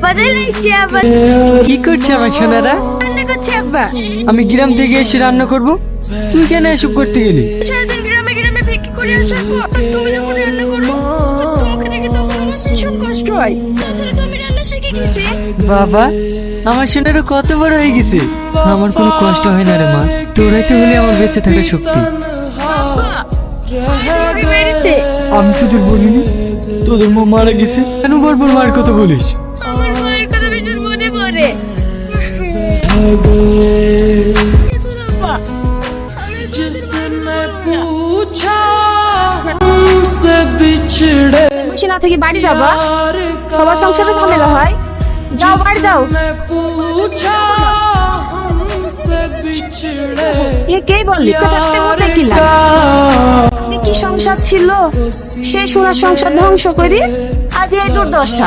বাজারে লাইছি আবার। কি করছে আমার সোনারা? রান্না করছি আব্বা। আমি গ্রাম থেকে এসে রান্না করব, তুই কেন এসব করতে গেলি? সারাদিন গ্রামে গ্রামে ভিক্ষি করে আসার পর তুমি যখন রান্না করবো তোমাকে দেখে তখন আমার ভীষণ কষ্ট হয়। তাছাড়া তো আমি রান্না শিখে গেছি। বাবা, আমার সোনারা কত বড় হয়ে গেছে, আমার কোনো কষ্ট হয় না রে মা। তোরাই তো হলে আমার বেঁচে থাকার শক্তি। আব্বা তোমাকে মেরেছে। আমি তোদের বলিনি তোদের মা মারা গেছে? কেন বারবার মায়ের কথা বলিস? আমার মায়ের কথা ভীষণ মনে পড়ে। আব্বা, আমি বসে না থেকে বাড়ি যাবা, সবার সংসারে ঝামেলা হয়। যাও বাড়ি যাও। এ কে বললি থাকতে বলতে কি লাগে? কি সংসার ছিল, সে সোনার সংসার ধ্বংস করি আজ এই দুর্দশা।